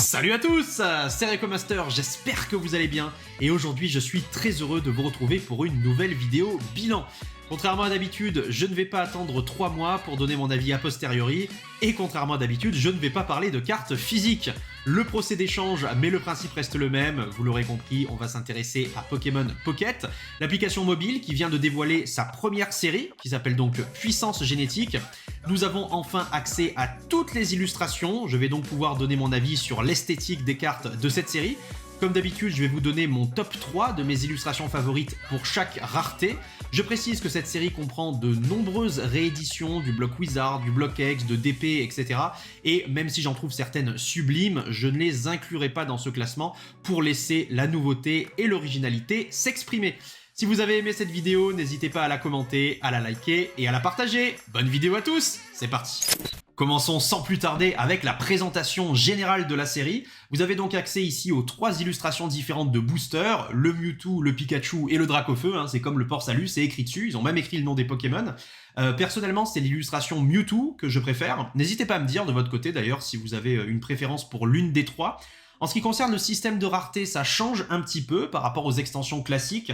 Salut à tous, c'est Recomaster, j'espère que vous allez bien et aujourd'hui je suis très heureux de vous retrouver pour une nouvelle vidéo bilan. Contrairement à d'habitude, je ne vais pas attendre 3 mois pour donner mon avis a posteriori et contrairement à d'habitude, je ne vais pas parler de cartes physiques. Le procédé change, mais le principe reste le même, vous l'aurez compris, on va s'intéresser à Pokémon Pocket, l'application mobile qui vient de dévoiler sa première série, qui s'appelle donc Puissance Génétique. Nous avons enfin accès à toutes les illustrations, je vais donc pouvoir donner mon avis sur l'esthétique des cartes de cette série. Comme d'habitude, je vais vous donner mon top 3 de mes illustrations favorites pour chaque rareté. Je précise que cette série comprend de nombreuses rééditions du bloc Wizard, du bloc X, de DP, etc. Et même si j'en trouve certaines sublimes, je ne les inclurai pas dans ce classement pour laisser la nouveauté et l'originalité s'exprimer. Si vous avez aimé cette vidéo, n'hésitez pas à la commenter, à la liker et à la partager. Bonne vidéo à tous, c'est parti! Commençons sans plus tarder avec la présentation générale de la série. Vous avez donc accès ici aux 3 illustrations différentes de Booster, le Mewtwo, le Pikachu et le Dracofeu, c'est comme le Port-Salut, c'est écrit dessus, ils ont même écrit le nom des Pokémon. Personnellement, c'est l'illustration Mewtwo que je préfère. N'hésitez pas à me dire de votre côté d'ailleurs si vous avez une préférence pour l'une des 3. En ce qui concerne le système de rareté, ça change un petit peu par rapport aux extensions classiques,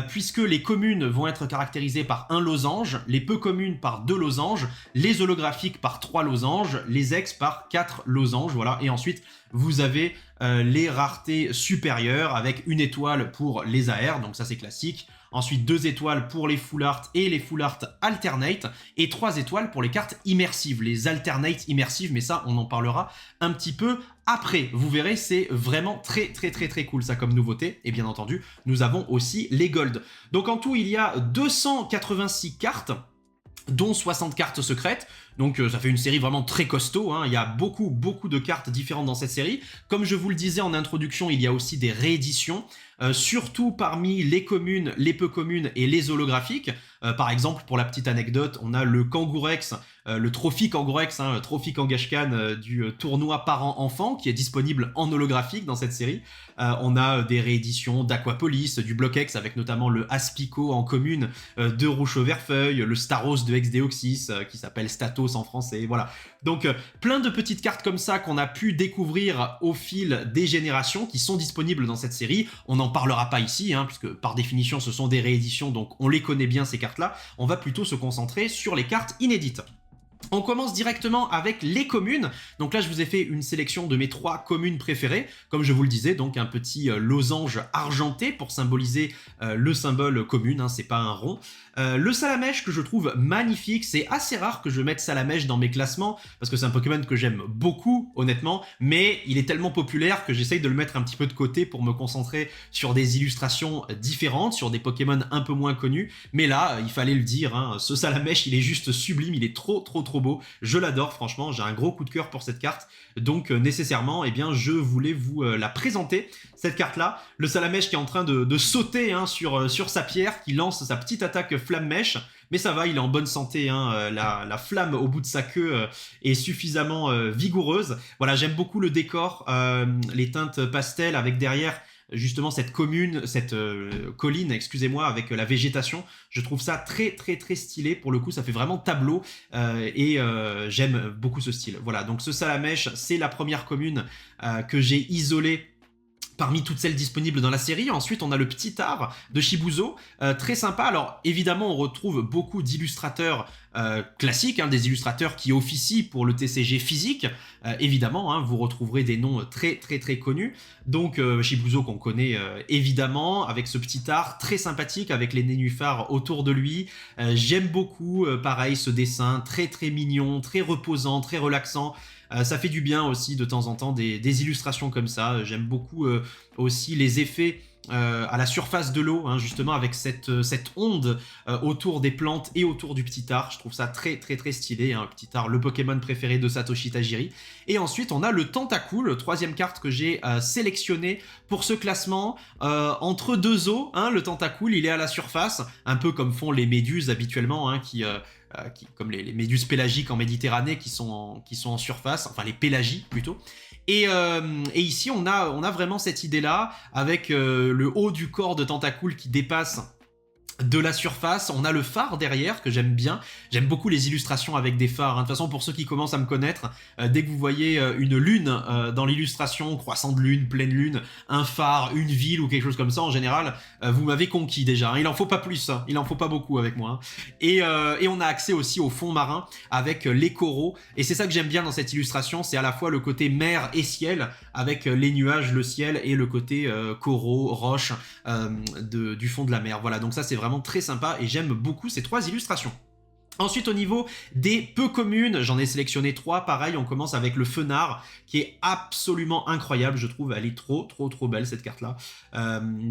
puisque les communes vont être caractérisées par un losange, les peu communes par 2 losanges, les holographiques par 3 losanges, les ex par 4 losanges, voilà. Et ensuite, vous avez les raretés supérieures avec 1 étoile pour les AR, donc ça c'est classique. Ensuite 2 étoiles pour les full art et les full art alternate et 3 étoiles pour les cartes immersives, les alternate immersives, mais ça on en parlera un petit peu après. Vous verrez, c'est vraiment très cool ça comme nouveauté. Et bien entendu, nous avons aussi les gold. Donc en tout, il y a 286 cartes, dont 60 cartes secrètes. Donc ça fait une série vraiment très costaud, il y a beaucoup de cartes différentes dans cette série. Comme je vous le disais en introduction, il y a aussi des rééditions, surtout parmi les communes, les peu communes et les holographiques. Par exemple, pour la petite anecdote, on a le Kangourex, le Trophy Kangourex, Trophy Kangaskhan du tournoi parents-enfants qui est disponible en holographique dans cette série. On a des rééditions d'Aquapolis, du Block X avec notamment le Aspico en commune de Rouchot-Verfeuille, le Staros de Ex-Deoxys qui s'appelle Statos en français, voilà. Donc plein de petites cartes comme ça qu'on a pu découvrir au fil des générations qui sont disponibles dans cette série. On n'en parlera pas ici, puisque par définition ce sont des rééditions, donc on les connaît bien ces cartes-là. On va plutôt se concentrer sur les cartes inédites. On commence directement avec les communes. Donc là, je vous ai fait une sélection de mes 3 communes préférées. Comme je vous le disais, donc un petit losange argenté pour symboliser le symbole commune, c'est pas un rond. Le Salamèche que je trouve magnifique, c'est assez rare que je mette Salamèche dans mes classements parce que c'est un Pokémon que j'aime beaucoup honnêtement, mais il est tellement populaire que j'essaye de le mettre un petit peu de côté pour me concentrer sur des illustrations différentes, sur des Pokémon un peu moins connus. Mais là, il fallait le dire, ce Salamèche il est juste sublime, il est trop beau, je l'adore franchement, j'ai un gros coup de cœur pour cette carte, donc nécessairement eh bien, je voulais vous la présenter, cette carte là, le Salamèche qui est en train de sauter sur sa pierre, qui lance sa petite attaque Flamme Mèche, mais ça va, il est en bonne santé, la flamme au bout de sa queue est suffisamment vigoureuse. Voilà, j'aime beaucoup le décor, les teintes pastel avec derrière justement cette commune, cette colline, excusez-moi, avec la végétation. Je trouve ça très stylé. Pour le coup, ça fait vraiment tableau et j'aime beaucoup ce style. Voilà, donc ce Salamèche, c'est la première commune que j'ai isolée parmi toutes celles disponibles dans la série. Ensuite, on a le petit art de Shibuzo, très sympa. Alors, évidemment, on retrouve beaucoup d'illustrateurs classiques, des illustrateurs qui officient pour le TCG physique. Évidemment, vous retrouverez des noms très connus. Donc, Shibuzo qu'on connaît évidemment, avec ce petit art très sympathique, avec les nénuphars autour de lui. J'aime beaucoup, pareil, ce dessin très mignon, très reposant, très relaxant. Ça fait du bien aussi de temps en temps des illustrations comme ça. J'aime beaucoup aussi les effets à la surface de l'eau, justement avec cette onde autour des plantes et autour du petit art. Je trouve ça très stylé, petit art, le Pokémon préféré de Satoshi Tajiri. Et ensuite on a le Tentacool, 3e carte que j'ai sélectionnée pour ce classement, entre 2 eaux, le Tentacool il est à la surface, un peu comme font les méduses habituellement, comme les méduses pélagiques en Méditerranée qui sont en surface, enfin les pélagies plutôt. Et ici on a vraiment cette idée là avec le haut du corps de Tentacool qui dépasse de la surface. On a le phare derrière que j'aime bien. J'aime beaucoup les illustrations avec des phares. De toute façon, pour ceux qui commencent à me connaître, dès que vous voyez une lune dans l'illustration, croissant de lune, pleine lune, un phare, une ville ou quelque chose comme ça, en général, vous m'avez conquis déjà. Il en faut pas plus, hein. Il en faut pas beaucoup avec moi. Et on a accès aussi au fond marin avec les coraux. Et c'est ça que j'aime bien dans cette illustration, c'est à la fois le côté mer et ciel, avec les nuages, le ciel, et le côté coraux, roches du fond de la mer. Voilà, donc ça c'est vraiment très sympa et j'aime beaucoup ces 3 illustrations. Ensuite, au niveau des peu communes, j'en ai sélectionné 3. Pareil, on commence avec le Fenard, qui est absolument incroyable, je trouve. Elle est trop belle, cette carte-là.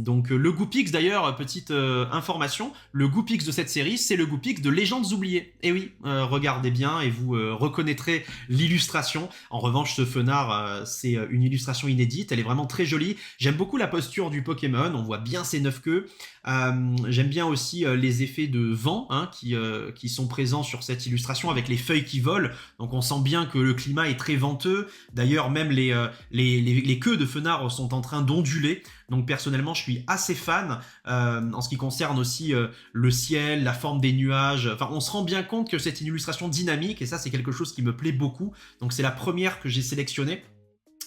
Donc, le Goopix, d'ailleurs, petite information, le Goopix de cette série, c'est le Goopix de Légendes oubliées. Et oui, regardez bien et vous reconnaîtrez l'illustration. En revanche, ce Fenard, c'est une illustration inédite. Elle est vraiment très jolie. J'aime beaucoup la posture du Pokémon. On voit bien ses 9 queues. J'aime bien aussi les effets de vent qui sont présents sur cette illustration avec les feuilles qui volent. Donc on sent bien que le climat est très venteux. D'ailleurs même les queues de Fenard sont en train d'onduler. Donc personnellement je suis assez fan en ce qui concerne aussi le ciel, la forme des nuages. Enfin on se rend bien compte que c'est une illustration dynamique et ça c'est quelque chose qui me plaît beaucoup. Donc c'est la première que j'ai sélectionnée.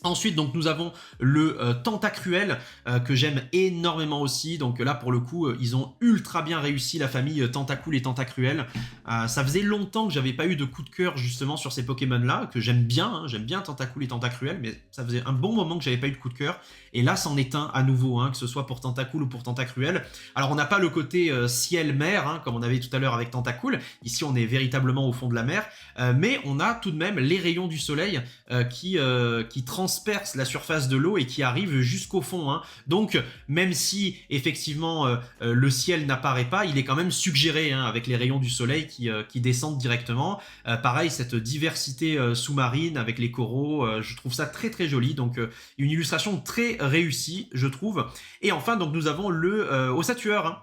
Ensuite, donc, nous avons le Tentacruel que j'aime énormément aussi. Donc là, pour le coup, ils ont ultra bien réussi la famille Tentacool et Tentacruel. Ça faisait longtemps que j'avais pas eu de coup de cœur justement sur ces Pokémon-là, que j'aime bien. Hein, j'aime bien Tentacool et Tentacruel, mais ça faisait un bon moment que j'avais pas eu de coup de cœur. Et là, c'en est un à nouveau, hein, que ce soit pour Tentacool ou pour Tentacruel. Alors, on n'a pas le côté ciel-mer, hein, comme on avait tout à l'heure avec Tentacool. Ici, on est véritablement au fond de la mer. Mais on a tout de même les rayons du soleil qui transpercent la surface de l'eau et qui arrivent jusqu'au fond. Hein. Donc, même si effectivement le ciel n'apparaît pas, il est quand même suggéré hein, avec les rayons du soleil qui descendent directement. Pareil, cette diversité sous-marine avec les coraux, je trouve ça très joli. Donc, une illustration très réussie, je trouve. Et enfin, donc nous avons le Ossatueur. Hein,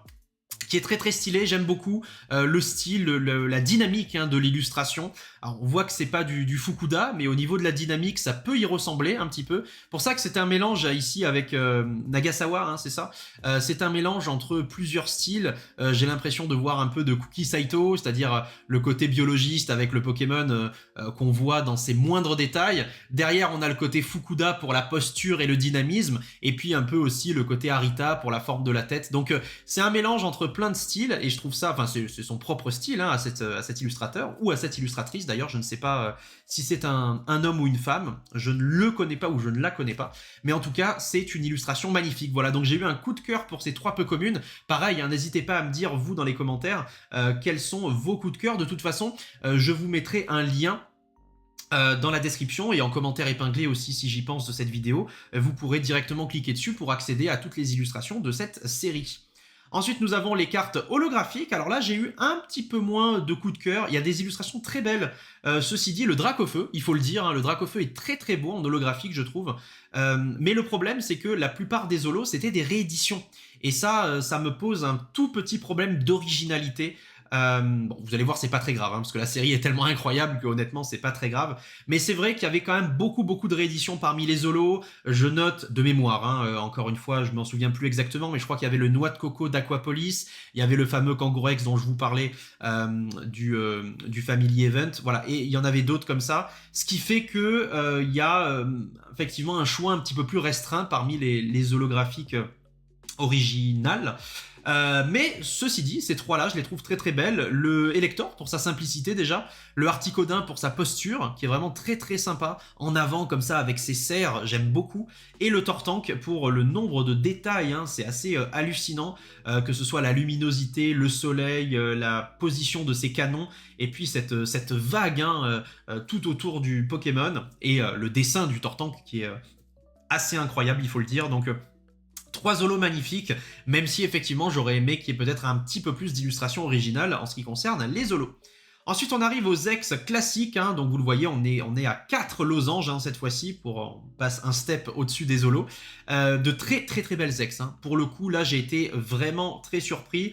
qui est très stylé, j'aime beaucoup le style, la dynamique hein, de l'illustration. Alors on voit que c'est pas du Fukuda, mais au niveau de la dynamique, ça peut y ressembler un petit peu. Pour ça que c'est un mélange ici avec Nagasawa, hein, c'est ça. C'est un mélange entre plusieurs styles. J'ai l'impression de voir un peu de Kuki Saito, c'est-à-dire le côté biologiste avec le Pokémon qu'on voit dans ses moindres détails. Derrière, on a le côté Fukuda pour la posture et le dynamisme, et puis un peu aussi le côté Arita pour la forme de la tête. Donc c'est un mélange entre plein de styles, et je trouve ça, enfin c'est son propre style hein, à cet illustrateur, ou à cette illustratrice d'ailleurs, je ne sais pas si c'est un homme ou une femme, je ne le connais pas ou je ne la connais pas, mais en tout cas c'est une illustration magnifique. Voilà, donc j'ai eu un coup de cœur pour ces 3 peu communes. Pareil, hein, n'hésitez pas à me dire vous dans les commentaires quels sont vos coups de cœur. De toute façon, je vous mettrai un lien dans la description et en commentaire épinglé aussi si j'y pense de cette vidéo. Vous pourrez directement cliquer dessus pour accéder à toutes les illustrations de cette série. Ensuite, nous avons les cartes holographiques. Alors là, j'ai eu un petit peu moins de coups de cœur. Il y a des illustrations très belles. Ceci dit, le Dracofeu, il faut le dire, hein, le Dracofeu est très beau en holographique, je trouve. Mais le problème, c'est que la plupart des holos, c'était des rééditions. Et ça, ça me pose un tout petit problème d'originalité. Bon, vous allez voir, c'est pas très grave, hein, parce que la série est tellement incroyable que honnêtement, c'est pas très grave. Mais c'est vrai qu'il y avait quand même beaucoup de rééditions parmi les holos. Je note de mémoire, hein, encore une fois, je m'en souviens plus exactement, mais je crois qu'il y avait le Noix de Coco d'Aquapolis, il y avait le fameux Kangourex dont je vous parlais du Family Event, voilà, et il y en avait d'autres comme ça, ce qui fait que il y a effectivement un choix un petit peu plus restreint parmi les holographiques originales. Mais ceci dit, ces 3-là, je les trouve très belles. Le Elector pour sa simplicité déjà, le Articodin pour sa posture, qui est vraiment très sympa, en avant comme ça avec ses serres, j'aime beaucoup, et le Tortank pour le nombre de détails, hein, c'est assez hallucinant, que ce soit la luminosité, le soleil, la position de ses canons, et puis cette vague hein, tout autour du Pokémon, et le dessin du Tortank qui est assez incroyable, il faut le dire. Donc 3 holos magnifiques, même si effectivement j'aurais aimé qu'il y ait peut-être un petit peu plus d'illustration originale en ce qui concerne les holos. Ensuite on arrive aux ex classiques, hein, donc vous le voyez on est à 4 losanges hein, cette fois-ci, on passe un step au-dessus des holos, de très belles ex. Hein. Pour le coup là j'ai été vraiment très surpris,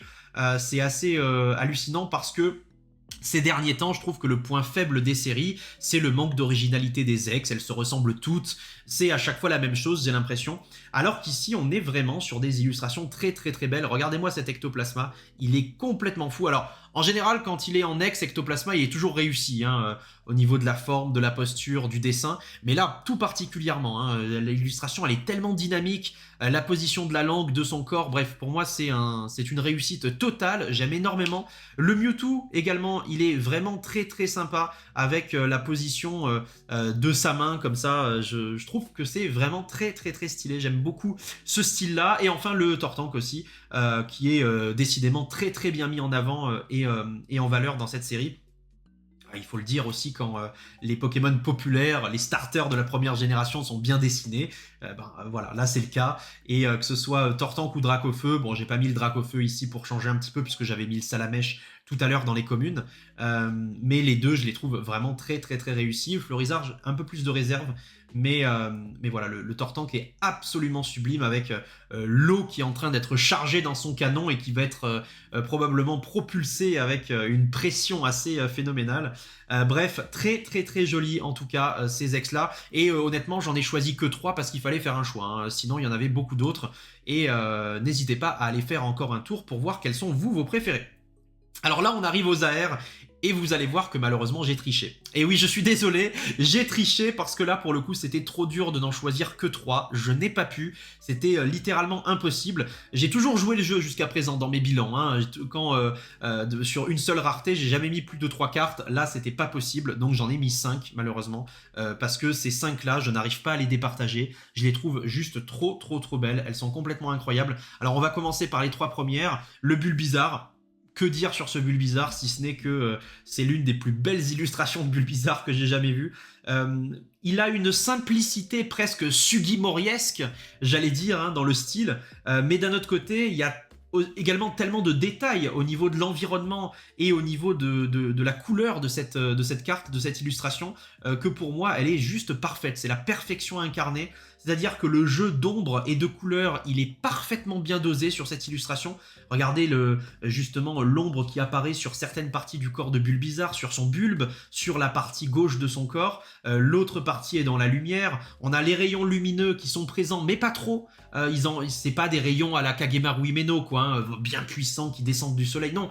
c'est assez hallucinant parce que Ces derniers temps, je trouve que le point faible des séries, c'est le manque d'originalité des ex. Elles se ressemblent toutes, c'est à chaque fois la même chose, j'ai l'impression. Alors qu'ici, on est vraiment sur des illustrations très très très belles. Regardez-moi cet ectoplasma, il est complètement fou. Alors, en général, quand il est en ex, ectoplasma, il est toujours réussi, hein, au niveau de la forme, de la posture, du dessin. Mais là, tout particulièrement, hein, l'illustration, elle est tellement dynamique, la position de la langue, de son corps, bref, pour moi, c'est une réussite totale. J'aime énormément. Le Mewtwo, également, il est vraiment très très sympa avec la position de sa main, comme ça. Je trouve que c'est vraiment très très très stylé. J'aime beaucoup ce style-là. Et enfin, le Tortank aussi, qui est décidément très très bien mis en avant et en valeur dans cette série. Il faut le dire aussi, quand les Pokémon populaires, les starters de la première génération sont bien dessinés, voilà, là c'est le cas. Et que ce soit Tortank ou Dracofeu, bon, j'ai pas mis le Dracofeu ici pour changer un petit peu puisque j'avais mis le Salamèche tout à l'heure dans les communes, mais les deux, je les trouve vraiment très très très réussis. Florizard, un peu plus de réserve, mais voilà, le Tortank est absolument sublime avec l'eau qui est en train d'être chargée dans son canon et qui va être probablement propulsée avec une pression assez phénoménale. Bref, très très très joli en tout cas ces ex-là. Et honnêtement, j'en ai choisi que 3 parce qu'il fallait faire un choix, hein. Sinon, il y en avait beaucoup d'autres. Et n'hésitez pas à aller faire encore un tour pour voir quels sont vos préférés. Alors là, on arrive aux AR et vous allez voir que malheureusement j'ai triché. Et oui, je suis désolé, j'ai triché parce que là pour le coup c'était trop dur de n'en choisir que 3, je n'ai pas pu, c'était littéralement impossible. J'ai toujours joué le jeu jusqu'à présent dans mes bilans, hein. Quand sur une seule rareté, j'ai jamais mis plus de 3 cartes, là c'était pas possible, donc j'en ai mis 5 malheureusement, parce que ces 5 là, je n'arrive pas à les départager, je les trouve juste trop belles, elles sont complètement incroyables. Alors on va commencer par les 3 premières, le Bulbizarre. Que dire sur ce Bulbizarre, si ce n'est que c'est l'une des plus belles illustrations de Bulbizarre que j'ai jamais vues. Il a une simplicité presque sugimoriesque, j'allais dire, hein, dans le style, mais d'un autre côté, il y a également tellement de détails au niveau de l'environnement et au niveau de la couleur de cette carte, de cette illustration, que pour moi, elle est juste parfaite. C'est la perfection incarnée. C'est-à-dire que le jeu d'ombre et de couleurs, il est parfaitement bien dosé sur cette illustration. Regardez justement l'ombre qui apparaît sur certaines parties du corps de Bulbizarre, sur son bulbe, sur la partie gauche de son corps. L'autre partie est dans la lumière. On a les rayons lumineux qui sont présents, mais pas trop. C'est pas des rayons à la Kagemaru Himeno, quoi, hein, bien puissants qui descendent du soleil. Non,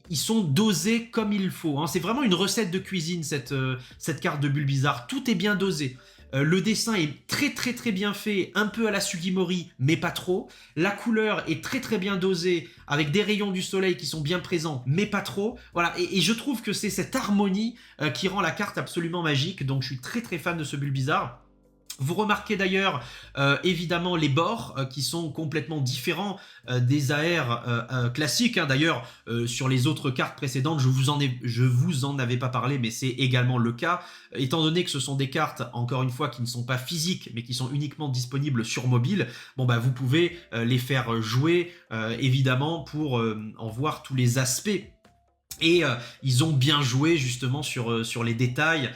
ils sont dosés comme il faut, hein. C'est vraiment une recette de cuisine, cette carte de Bulbizarre. Tout est bien dosé. Le dessin est très bien fait, un peu à la Sugimori, mais pas trop. La couleur est très bien dosée, avec des rayons du soleil qui sont bien présents, mais pas trop. Voilà, et je trouve que c'est cette harmonie qui rend la carte absolument magique, donc je suis très fan de ce Bulbizarre. Vous remarquez d'ailleurs évidemment les bords qui sont complètement différents des AR classiques, hein. D'ailleurs sur les autres cartes précédentes je vous en avais pas parlé, mais c'est également le cas, étant donné que ce sont des cartes encore une fois qui ne sont pas physiques mais qui sont uniquement disponibles sur mobile. Bon bah vous pouvez les faire jouer évidemment pour en voir tous les aspects. Et ils ont bien joué justement sur les détails,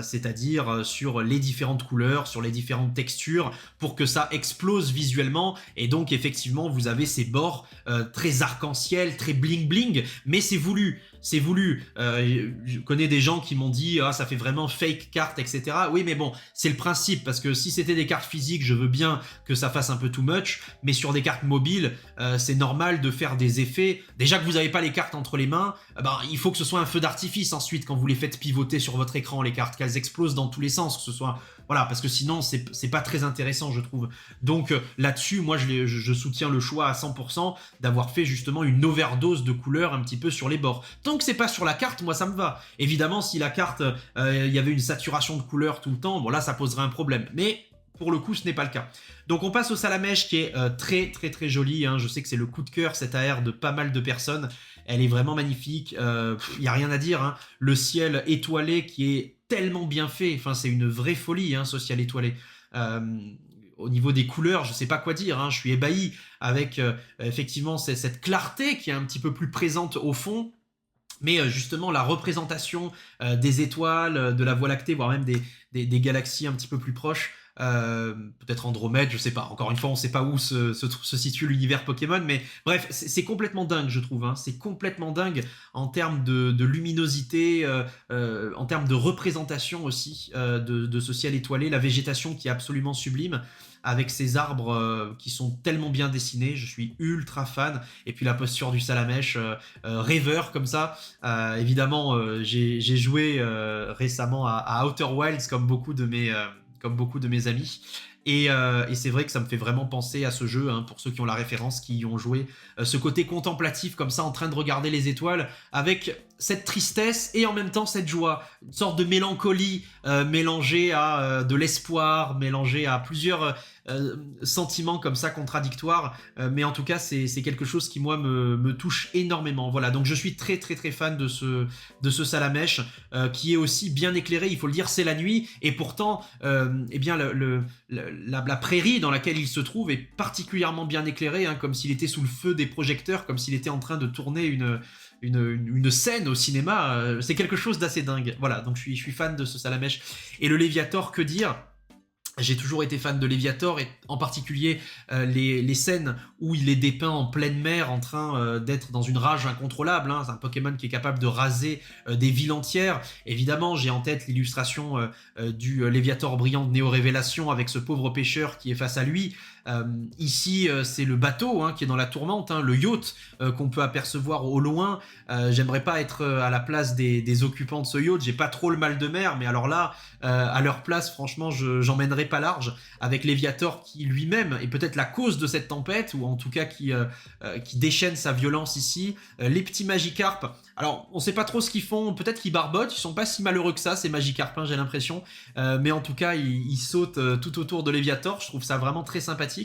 c'est-à-dire sur les différentes couleurs, sur les différentes textures, pour que ça explose visuellement. Et donc effectivement, vous avez ces bords très arc-en-ciel, très bling-bling, mais c'est voulu. C'est voulu. Je connais des gens qui m'ont dit « Ah, ça fait vraiment fake carte, etc. » Oui, mais bon, c'est le principe, parce que si c'était des cartes physiques, je veux bien que ça fasse un peu too much, mais sur des cartes mobiles, c'est normal de faire des effets. Déjà que vous n'avez pas les cartes entre les mains, il faut que ce soit un feu d'artifice ensuite quand vous les faites pivoter sur votre écran, les cartes, qu'elles explosent dans tous les sens, que ce soit... Voilà, parce que sinon, c'est pas très intéressant, je trouve. Donc là-dessus, moi, je soutiens le choix à 100% d'avoir fait justement une overdose de couleurs un petit peu sur les bords. Tant que c'est pas sur la carte, moi, ça me va. Évidemment, si la carte, il y avait une saturation de couleurs tout le temps, bon là, ça poserait un problème. Mais pour le coup, ce n'est pas le cas. Donc on passe au Salamèche qui est très joli, hein. Je sais que c'est le coup de cœur, cette AR de pas mal de personnes. Elle est vraiment magnifique, il n'y a rien à dire, hein. Le ciel étoilé qui est tellement bien fait, enfin c'est une vraie folie, hein, ce ciel étoilé. Au niveau des couleurs, je sais pas quoi dire, hein. Je suis ébahi avec effectivement cette clarté qui est un petit peu plus présente au fond. Mais justement, la représentation des étoiles, de la Voie lactée, voire même des galaxies un petit peu plus proches, peut-être Andromède, je sais pas. Encore une fois, on sait pas où se situe l'univers Pokémon, mais bref, c'est complètement dingue, je trouve. Hein. C'est complètement dingue en termes de luminosité, en termes de représentation aussi de ce ciel étoilé, la végétation qui est absolument sublime, avec ces arbres qui sont tellement bien dessinés, je suis ultra fan, et puis la posture du Salamèche, rêveur comme ça. Évidemment, j'ai joué récemment à Outer Wilds comme beaucoup de mes amis. Et c'est vrai que ça me fait vraiment penser à ce jeu, hein, pour ceux qui ont la référence, qui y ont joué, ce côté contemplatif comme ça, en train de regarder les étoiles, avec cette tristesse et en même temps cette joie, une sorte de mélancolie mélangée à de l'espoir, mélangée à plusieurs sentiments comme ça contradictoires, mais en tout cas c'est quelque chose qui moi me touche énormément. Voilà, donc je suis très très très fan de ce Salamèche, qui est aussi bien éclairé, il faut le dire, c'est la nuit, et pourtant eh bien la prairie dans laquelle il se trouve est particulièrement bien éclairée, hein, comme s'il était sous le feu des projecteurs, comme s'il était en train de tourner une scène au cinéma. C'est quelque chose d'assez dingue. Voilà, donc je suis fan de ce Salamèche. Et le Léviator, que dire? J'ai toujours été fan de Léviator, et en particulier les scènes où il est dépeint en pleine mer en train d'être dans une rage incontrôlable. Hein. C'est un Pokémon qui est capable de raser des villes entières. Évidemment, j'ai en tête l'illustration du Léviator brillant de Néo Révélation avec ce pauvre pêcheur qui est face à lui. Ici, c'est le bateau, hein, qui est dans la tourmente, hein, le yacht qu'on peut apercevoir au loin. J'aimerais pas être à la place des occupants de ce yacht, j'ai pas trop le mal de mer, mais alors là, à leur place, franchement, j'emmènerais pas large, avec Léviator qui lui-même est peut-être la cause de cette tempête, ou en tout cas qui déchaîne sa violence ici. Les petits Magikarp, alors on sait pas trop ce qu'ils font, peut-être qu'ils barbotent, ils sont pas si malheureux que ça, ces Magikarp, hein, j'ai l'impression, mais en tout cas ils sautent tout autour de Léviator, je trouve ça vraiment très sympathique.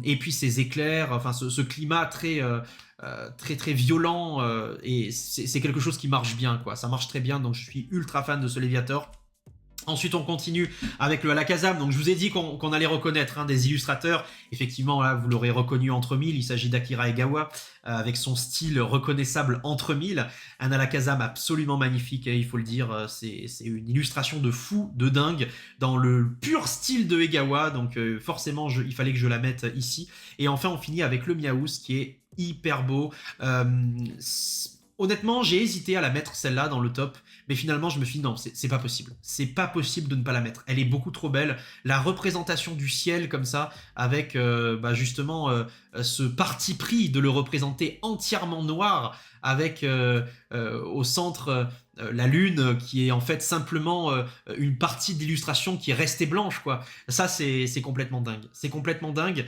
Et puis ces éclairs, enfin ce climat très très violent, et c'est quelque chose qui marche bien, quoi. Ça marche très bien, donc je suis ultra fan de ce Léviator. Ensuite, on continue avec le Alakazam. Donc, je vous ai dit qu'on allait reconnaître, hein, des illustrateurs. Effectivement, là, vous l'aurez reconnu entre mille. Il s'agit d'Akira Egawa, avec son style reconnaissable entre mille. Un Alakazam absolument magnifique, il faut le dire. C'est une illustration de fou, de dingue, dans le pur style de Egawa. Donc, forcément, il fallait que je la mette ici. Et enfin, on finit avec le Miaouz, qui est hyper beau. Honnêtement, j'ai hésité à la mettre, celle-là, dans le top, mais finalement je me suis dit non, c'est pas possible. C'est pas possible de ne pas la mettre. Elle est beaucoup trop belle. La représentation du ciel comme ça, avec justement ce parti pris de le représenter entièrement noir, avec au centre la lune qui est en fait simplement une partie d'illustration qui est restée blanche, quoi. Ça, c'est complètement dingue. C'est complètement dingue.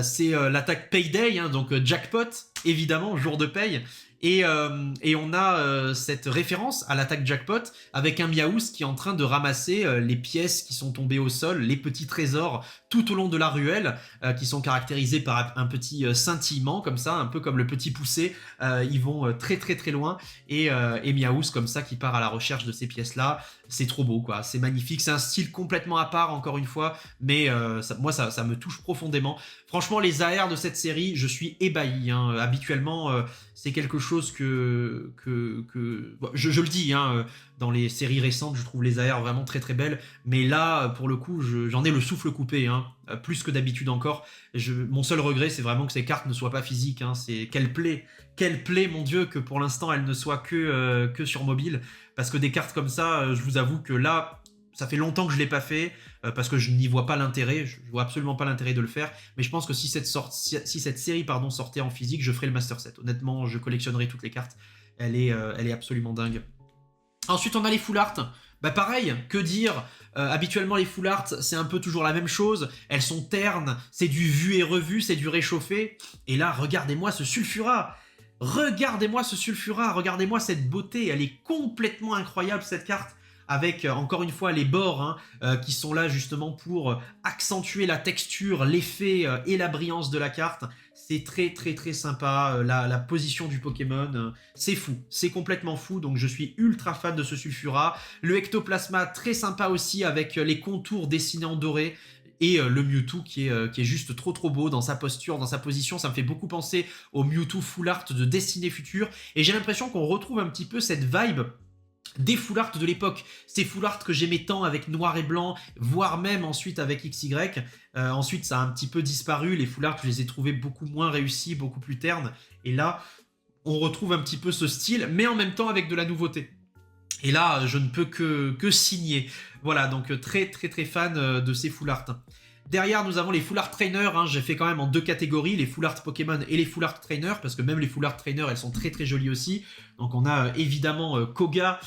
C'est l'attaque Payday, hein, donc jackpot, évidemment, jour de paye. Et on a cette référence à l'attaque jackpot avec un Miaouz qui est en train de ramasser les pièces qui sont tombées au sol, les petits trésors tout au long de la ruelle, qui sont caractérisés par un petit scintillement comme ça, un peu comme le petit poussé. Ils vont très très très loin, et Miaouz comme ça qui part à la recherche de ces pièces-là. C'est trop beau, quoi. C'est magnifique. C'est un style complètement à part, encore une fois, mais moi ça me touche profondément. Franchement, les AR de cette série, je suis ébahi, hein. Habituellement, c'est quelque chose que bon, je le dis, hein, dans les séries récentes, je trouve les AR vraiment très très belles, mais là, pour le coup, j'en ai le souffle coupé, hein, plus que d'habitude encore. Mon seul regret, c'est vraiment que ces cartes ne soient pas physiques, hein. C'est quelle plaie, mon Dieu, que pour l'instant elles ne soient que sur mobile, parce que des cartes comme ça, je vous avoue que là, ça fait longtemps que je l'ai pas fait, parce que je n'y vois pas l'intérêt, je vois absolument pas l'intérêt de le faire, mais je pense que si cette série sortait en physique, je ferais le Master Set. Honnêtement, je collectionnerais toutes les cartes, elle est absolument dingue. Ensuite, on a les full art. Bah pareil, que dire, habituellement les full art, c'est un peu toujours la même chose, elles sont ternes, c'est du vu et revu, c'est du réchauffé, et là, regardez-moi ce Sulfura. Regardez-moi ce Sulfura, regardez-moi cette beauté, elle est complètement incroyable cette carte, avec encore une fois les bords, hein, qui sont là justement pour accentuer la texture, l'effet et la brillance de la carte. C'est très très très sympa, la position du Pokémon, c'est fou, c'est complètement fou, donc je suis ultra fan de ce Sulfura. Le Ectoplasma, très sympa aussi, avec les contours dessinés en doré. Et le Mewtwo qui est juste trop trop beau dans sa posture, dans sa position. Ça me fait beaucoup penser au Mewtwo full art de Destiné Future. Et j'ai l'impression qu'on retrouve un petit peu cette vibe des full art de l'époque, ces full art que j'aimais tant avec noir et blanc, voire même ensuite avec XY. Ensuite, ça a un petit peu disparu. Les full art, je les ai trouvés beaucoup moins réussis, beaucoup plus ternes. Et là, on retrouve un petit peu ce style, mais en même temps avec de la nouveauté. Et là, je ne peux que signer. Voilà, donc très très très fan de ces full art. Derrière, nous avons les Full Art Trainer. J'ai fait quand même en 2 catégories, les Full Art Pokémon et les Full Art Trainer, parce que même les Full Art Trainer, elles sont très très jolies aussi. Donc on a évidemment Koga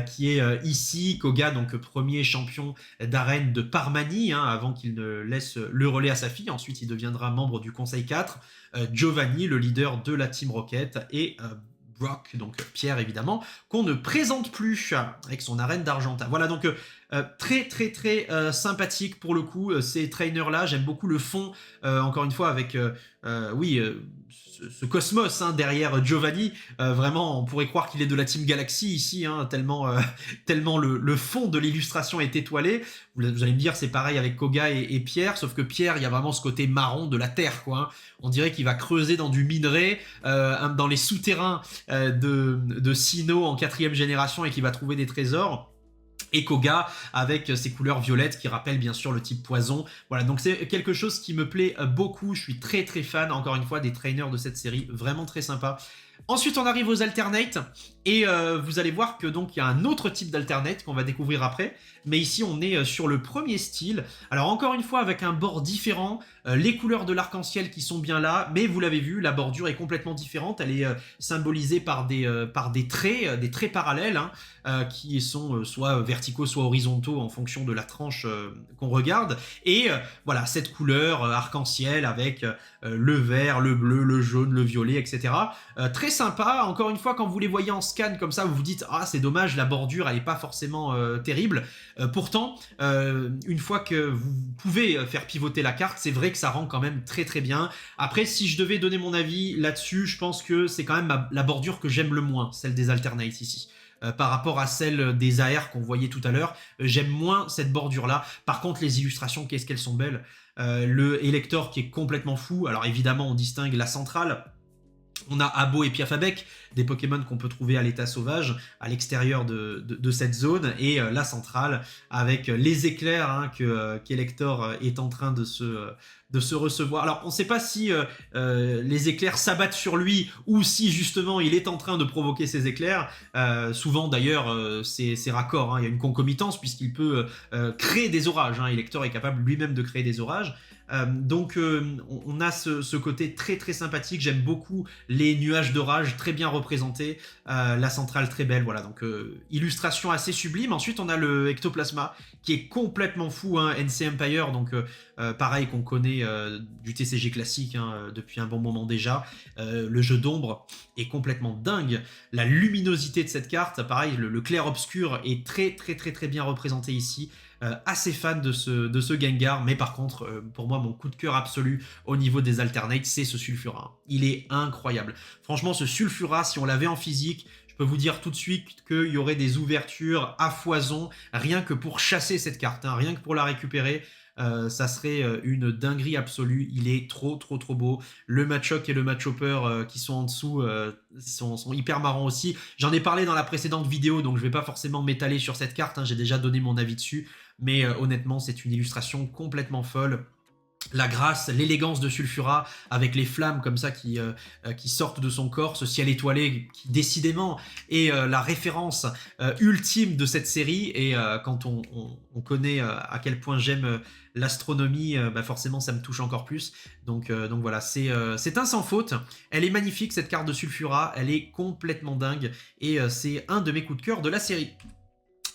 qui est ici. Koga, donc premier champion d'arène de Parmanie, avant qu'il ne laisse le relais à sa fille. Ensuite, il deviendra membre du Conseil 4. Giovanni, le leader de la Team Rocket, et Brock, donc Pierre évidemment, qu'on ne présente plus avec son arène d'Argenta. Voilà, donc très très très sympathique pour le coup, ces trainers là. J'aime beaucoup le fond, encore une fois, avec ce cosmos derrière Giovanni. Vraiment, on pourrait croire qu'il est de la Team Galaxy ici, tellement, tellement le fond de l'illustration est étoilé. Vous allez me dire, c'est pareil avec Koga et Pierre, sauf que Pierre, il y a vraiment ce côté marron de la Terre, quoi. On dirait qu'il va creuser dans du minerai, dans les souterrains de Sinnoh en 4e génération, et qu'il va trouver des trésors. Et Koga avec ses couleurs violettes qui rappellent bien sûr le type poison. Voilà, donc c'est quelque chose qui me plaît beaucoup. Je suis très très fan, encore une fois, des trainers de cette série, vraiment très sympa. Ensuite, on arrive aux alternates, et vous allez voir que donc il y a un autre type d'alternate qu'on va découvrir après, mais ici on est sur le premier style. Alors encore une fois avec un bord différent, les couleurs de l'arc-en-ciel qui sont bien là, mais vous l'avez vu, la bordure est complètement différente. Elle est symbolisée par des traits parallèles, qui sont soit verticaux soit horizontaux en fonction de la tranche qu'on regarde. Et voilà, cette couleur arc-en-ciel avec le vert, le bleu, le jaune, le violet, etc. Très sympa. Encore une fois, quand vous les voyez en scan comme ça, vous vous dites « Ah, c'est dommage, la bordure, elle n'est pas forcément terrible. » Pourtant, une fois que vous pouvez faire pivoter la carte, c'est vrai que ça rend quand même très très bien. Après, si je devais donner mon avis là-dessus, je pense que c'est quand même la bordure que j'aime le moins, celle des alternates ici. Par rapport à celle des AR qu'on voyait tout à l'heure, j'aime moins cette bordure-là. Par contre, les illustrations, qu'est-ce qu'elles sont belles. Le Elector qui est complètement fou. Alors évidemment, on distingue la centrale. On a Abo et Piafabek, des Pokémon qu'on peut trouver à l'état sauvage, à l'extérieur de cette zone, et la centrale avec les éclairs qu'Elector est en train de se recevoir. Alors on ne sait pas si les éclairs s'abattent sur lui ou si justement il est en train de provoquer ces éclairs. Souvent d'ailleurs c'est raccord, il y a une concomitance puisqu'il peut créer des orages. Elector est capable lui-même de créer des orages. Donc on a ce côté très très sympathique. J'aime beaucoup les nuages d'orage très bien représentés, la centrale très belle. Voilà, donc illustration assez sublime. Ensuite on a le Ectoplasma qui est complètement fou, NC Empire, donc pareil qu'on connaît du TCG classique depuis un bon moment déjà. Le jeu d'ombre est complètement dingue. La luminosité de cette carte, pareil, le clair-obscur est très très très très bien représenté ici. Assez fan de ce Gengar, mais par contre, pour moi, mon coup de cœur absolu au niveau des alternates, c'est ce Sulfura. Il est incroyable. Franchement, ce Sulfura, si on l'avait en physique, je peux vous dire tout de suite qu'il y aurait des ouvertures à foison, rien que pour chasser cette carte, rien que pour la récupérer. Ça serait une dinguerie absolue. Il est trop trop trop beau. Le Machoke et le Machopper qui sont en dessous sont hyper marrants aussi. J'en ai parlé dans la précédente vidéo, donc je vais pas forcément m'étaler sur cette carte, j'ai déjà donné mon avis dessus, mais honnêtement c'est une illustration complètement folle. La grâce, l'élégance de Sulfura avec les flammes comme ça qui sortent de son corps, ce ciel étoilé qui décidément est la référence ultime de cette série. Et quand on connaît à quel point j'aime l'astronomie, forcément ça me touche encore plus. Donc voilà, c'est un sans faute. Elle est magnifique cette carte de Sulfura, elle est complètement dingue et c'est un de mes coups de cœur de la série.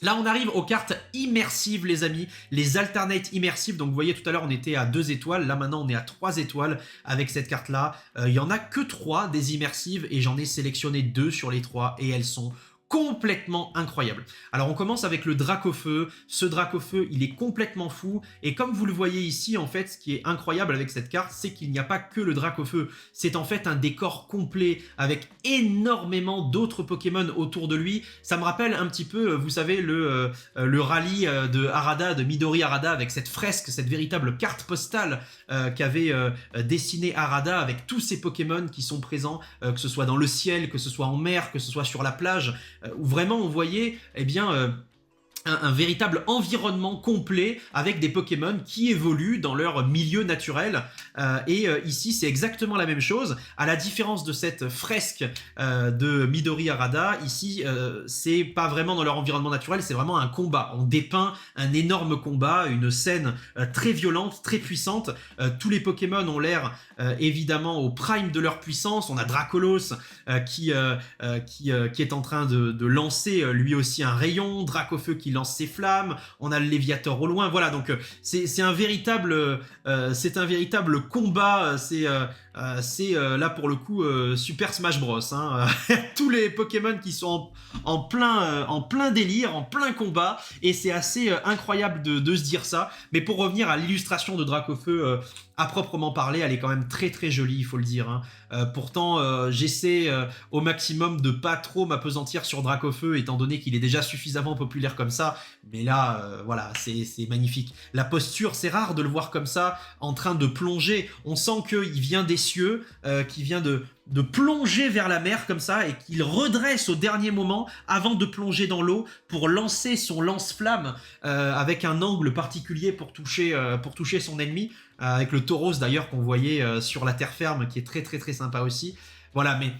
Là, on arrive aux cartes immersives, les amis, les alternates immersives. Donc, vous voyez, tout à l'heure, on était à 2 étoiles. Là, maintenant, on est à 3 étoiles avec cette carte-là. Il n'y en a que 3 des immersives et j'en ai sélectionné 2 sur les 3 et elles sont complètement incroyable. Alors on commence avec le Dracofeu. Ce Dracofeu, il est complètement fou. Et comme vous le voyez ici, en fait, ce qui est incroyable avec cette carte, c'est qu'il n'y a pas que le Dracofeu. C'est en fait un décor complet avec énormément d'autres Pokémon autour de lui. Ça me rappelle un petit peu, vous savez, le rallye de Harada, de Midori Harada, avec cette fresque, cette véritable carte postale qu'avait dessiné Harada avec tous ces Pokémon qui sont présents, que ce soit dans le ciel, que ce soit en mer, que ce soit sur la plage. où vraiment on voyait, eh bien, un véritable environnement complet avec des Pokémon qui évoluent dans leur milieu naturel. Ici, c'est exactement la même chose. À la différence de cette fresque de Midori Harada, ici, c'est pas vraiment dans leur environnement naturel, c'est vraiment un combat. On dépeint un énorme combat, une scène très violente, très puissante. Tous les Pokémon ont l'air évidemment au prime de leur puissance. On a Dracolos qui est en train de lancer lui aussi un rayon, Dracofeu qui lance ses flammes, on a le Léviator au loin, voilà, donc c'est un véritable combat, c'est là pour le coup Super Smash Bros, hein. Tous les Pokémon qui sont en plein délire, en plein combat, et c'est assez incroyable de se dire ça. Mais pour revenir à l'illustration de Dracofeu à proprement parler, elle est quand même très très jolie, il faut le dire, hein. Pourtant j'essaie au maximum de pas trop m'apesantir sur Dracofeu étant donné qu'il est déjà suffisamment populaire comme ça, mais là voilà, c'est magnifique. La posture, c'est rare de le voir comme ça, en train de plonger. On sent qu'il vient des cieux, qu'il vient de plonger vers la mer comme ça, et qu'il redresse au dernier moment avant de plonger dans l'eau pour lancer son lance-flamme avec un angle particulier pour toucher son ennemi, avec le Tauros d'ailleurs qu'on voyait sur la terre ferme, qui est très très très sympa aussi. Voilà, mais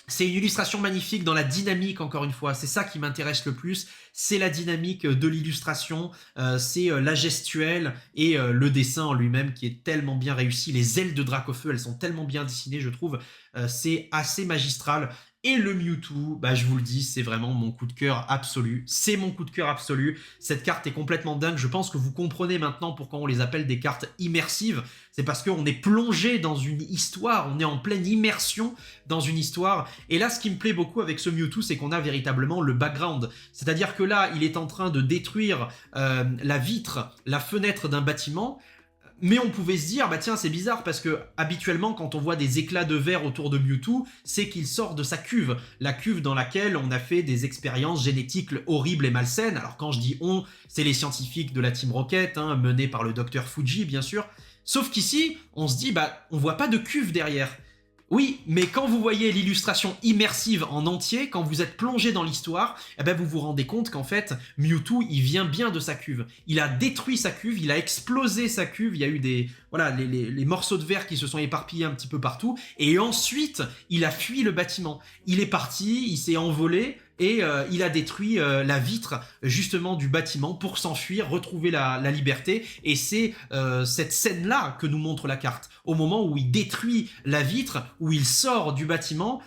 c'est une illustration magnifique dans la dynamique, encore une fois, c'est ça qui m'intéresse le plus, c'est la dynamique de l'illustration, c'est la gestuelle et le dessin en lui-même qui est tellement bien réussi. Les ailes de Dracofeu, elles sont tellement bien dessinées, je trouve, c'est assez magistral. Et le Mewtwo, bah je vous le dis, c'est vraiment mon coup de cœur absolu. C'est mon coup de cœur absolu. Cette carte est complètement dingue. Je pense que vous comprenez maintenant pourquoi on les appelle des cartes immersives. C'est parce qu'on est plongé dans une histoire, on est en pleine immersion dans une histoire. Et là, ce qui me plaît beaucoup avec ce Mewtwo, c'est qu'on a véritablement le background. C'est-à-dire que là, il est en train de détruire la vitre, la fenêtre d'un bâtiment. Mais on pouvait se dire, bah tiens, c'est bizarre parce que habituellement, quand on voit des éclats de verre autour de Mewtwo, c'est qu'il sort de sa cuve. La cuve dans laquelle on a fait des expériences génétiques horribles et malsaines. Alors quand je dis on, c'est les scientifiques de la Team Rocket, hein, menés par le docteur Fuji, bien sûr. Sauf qu'ici, on se dit, bah on voit pas de cuve derrière. Oui, mais quand vous voyez l'illustration immersive en entier, quand vous êtes plongé dans l'histoire, eh ben vous vous rendez compte qu'en fait, Mewtwo, il vient bien de sa cuve. Il a détruit sa cuve, il a explosé sa cuve, il y a eu les morceaux de verre qui se sont éparpillés un petit peu partout, et ensuite, il a fui le bâtiment. Il est parti, il s'est envolé, et il a détruit la vitre justement du bâtiment pour s'enfuir, retrouver la liberté, et c'est cette scène-là que nous montre la carte, au moment où il détruit la vitre, où il sort du bâtiment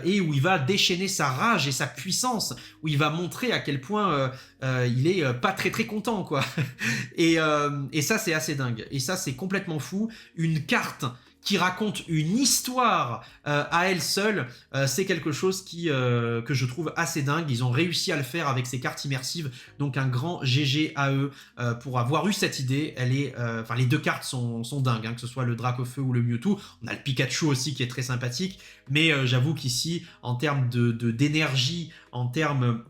et où il va déchaîner sa rage et sa puissance, où il va montrer à quel point il est pas très très content, quoi. Et ça c'est assez dingue, et ça c'est complètement fou, une carte qui raconte une histoire à elle seule, c'est quelque chose que je trouve assez dingue. Ils ont réussi à le faire avec ces cartes immersives, donc un grand GG à eux pour avoir eu cette idée. Les deux cartes sont dingues, hein, que ce soit le Dracofeu ou le Mewtwo. On a le Pikachu aussi qui est très sympathique, mais j'avoue qu'ici, en termes d'énergie, en termes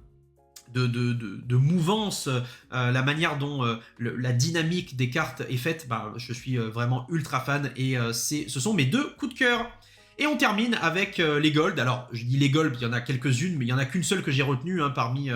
de mouvance, la manière dont la dynamique des cartes est faite, bah, je suis vraiment ultra fan, et ce sont mes deux coups de cœur. Et on termine avec les Gold. Alors, je dis les Gold, il y en a quelques-unes, mais il n'y en a qu'une seule que j'ai retenue parmi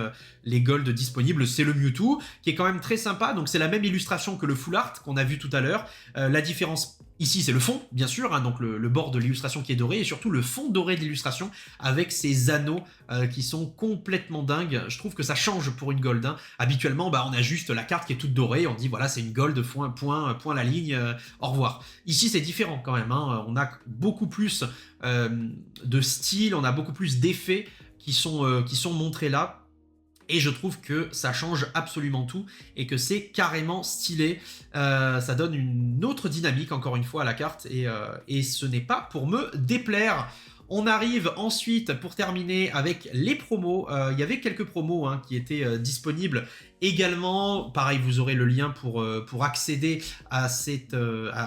les Gold disponibles, c'est le Mewtwo, qui est quand même très sympa. Donc, c'est la même illustration que le Full Art qu'on a vu tout à l'heure. La différence ici, c'est le fond, bien sûr, hein, donc le bord de l'illustration qui est doré, et surtout le fond doré de l'illustration, avec ces anneaux qui sont complètement dingues. Je trouve que ça change pour une Gold, hein. Habituellement, bah, on a juste la carte qui est toute dorée, on dit voilà, c'est une Gold, point la ligne, au revoir. Ici, c'est différent quand même, hein. On a beaucoup plus de style, on a beaucoup plus d'effets qui sont montrés là. Et je trouve que ça change absolument tout et que c'est carrément stylé. Ça donne une autre dynamique, encore une fois, à la carte, et ce n'est pas pour me déplaire. On arrive ensuite, pour terminer, avec les promos. Il y avait quelques promos qui étaient disponibles également. Pareil, vous aurez le lien pour accéder à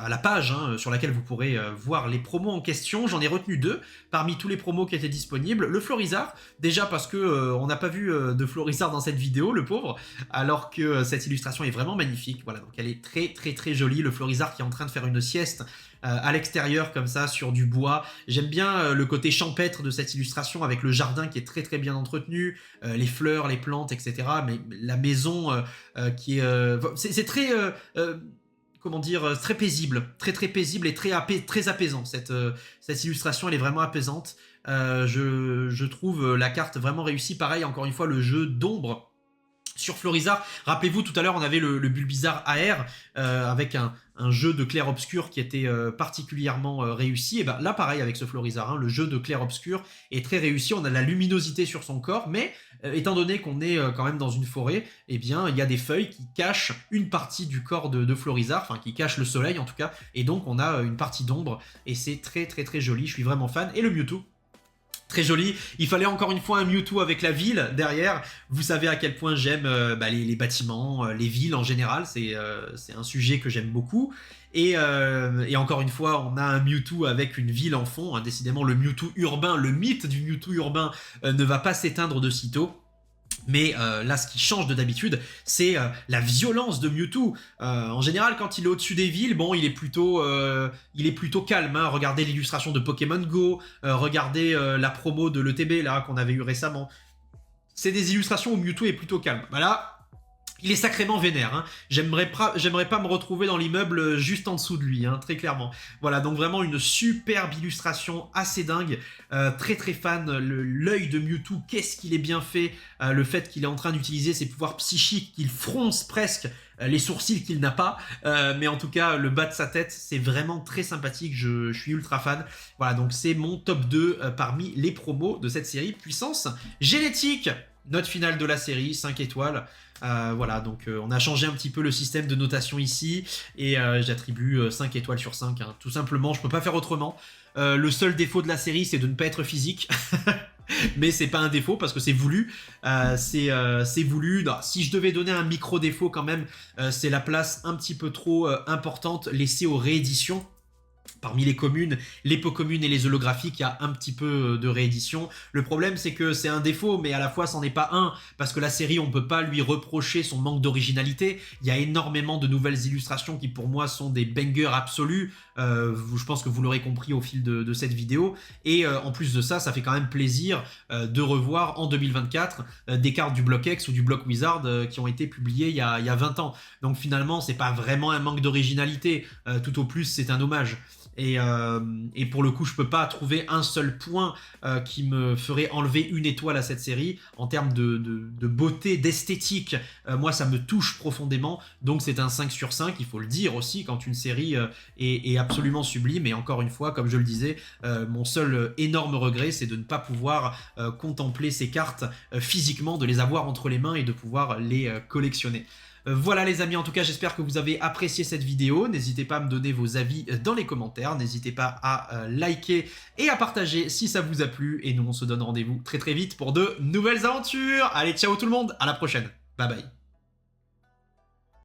la page sur laquelle vous pourrez voir les promos en question. J'en ai retenu deux parmi tous les promos qui étaient disponibles. Le Florizard, déjà parce que on n'a pas vu de Florizard dans cette vidéo, le pauvre, alors que cette illustration est vraiment magnifique. Voilà, donc elle est très très très jolie. Le Florizard qui est en train de faire une sieste à l'extérieur comme ça sur du bois. J'aime bien le côté champêtre de cette illustration avec le jardin qui est très très bien entretenu, les fleurs, les plantes, etc. Mais la maison qui est... c'est très... comment dire, très paisible, très très paisible et très apaisant. Cette illustration, elle est vraiment apaisante. Je trouve la carte vraiment réussie. Pareil, encore une fois, le jeu d'ombre sur Florizarre. Rappelez-vous, tout à l'heure, on avait le Bulbizarre AR avec un jeu de clair-obscur qui était particulièrement réussi. Et ben là, pareil, avec ce Florizarre, hein, le jeu de clair-obscur est très réussi. On a de la luminosité sur son corps, mais étant donné qu'on est quand même dans une forêt, eh bien, il y a des feuilles qui cachent une partie du corps de Florizarre, enfin, qui cachent le soleil en tout cas, et donc on a une partie d'ombre, et c'est très très très joli. Je suis vraiment fan. Et le Mewtwo, très joli. Il fallait encore une fois un Mewtwo avec la ville derrière. Vous savez à quel point j'aime les bâtiments, les villes en général. C'est un sujet que j'aime beaucoup. Et encore une fois, on a un Mewtwo avec une ville en fond. Hein. Décidément, le Mewtwo urbain, le mythe du Mewtwo urbain ne va pas s'éteindre de sitôt. Mais là, ce qui change de d'habitude, c'est la violence de Mewtwo. En général, quand il est au-dessus des villes, bon, il est plutôt calme. Hein. Regardez l'illustration de Pokémon Go, regardez la promo de l'ETB là qu'on avait eu récemment. C'est des illustrations où Mewtwo est plutôt calme. Bah là, il est sacrément vénère. Hein. J'aimerais pas me retrouver dans l'immeuble juste en dessous de lui, hein, très clairement. Voilà, donc vraiment une superbe illustration assez dingue. Très très fan. L'œil de Mewtwo, qu'est-ce qu'il est bien fait. Le fait qu'il est en train d'utiliser ses pouvoirs psychiques, qu'il fronce presque les sourcils qu'il n'a pas. Mais en tout cas, le bas de sa tête, c'est vraiment très sympathique. Je suis ultra fan. Voilà, donc c'est mon top 2 parmi les promos de cette série. Puissance génétique. Note finale de la série, 5 étoiles. Voilà, donc on a changé un petit peu le système de notation ici et j'attribue 5 étoiles sur 5. Hein. Tout simplement, je peux pas faire autrement. Le seul défaut de la série, c'est de ne pas être physique. Mais c'est pas un défaut parce que c'est voulu. C'est voulu. Non, si je devais donner un micro défaut quand même, c'est la place un petit peu trop importante laissée aux rééditions. Parmi les communes, l'hypocommunes et les holographiques, il y a un petit peu de réédition. Le problème, c'est que c'est un défaut, mais à la fois, c'en est pas un, parce que la série, on peut pas lui reprocher son manque d'originalité. Il y a énormément de nouvelles illustrations qui, pour moi, sont des bangers absolus. Je pense que vous l'aurez compris au fil de cette vidéo. Et en plus de ça, ça fait quand même plaisir de revoir en 2024 des cartes du Block X ou du Block Wizard qui ont été publiées il y a 20 ans. Donc finalement, c'est pas vraiment un manque d'originalité. Tout au plus, c'est un hommage. Et pour le coup, je peux pas trouver un seul point qui me ferait enlever une étoile à cette série. En termes de beauté, d'esthétique, moi ça me touche profondément. Donc c'est un 5 sur 5, il faut le dire aussi, quand une série est absolument sublime. Et encore une fois, comme je le disais, mon seul énorme regret, c'est de ne pas pouvoir contempler ces cartes physiquement, de les avoir entre les mains et de pouvoir les collectionner. Voilà les amis, en tout cas j'espère que vous avez apprécié cette vidéo. N'hésitez pas à me donner vos avis dans les commentaires. N'hésitez pas à liker et à partager si ça vous a plu. Et nous on se donne rendez-vous très très vite pour de nouvelles aventures. Allez, ciao tout le monde, à la prochaine. Bye bye.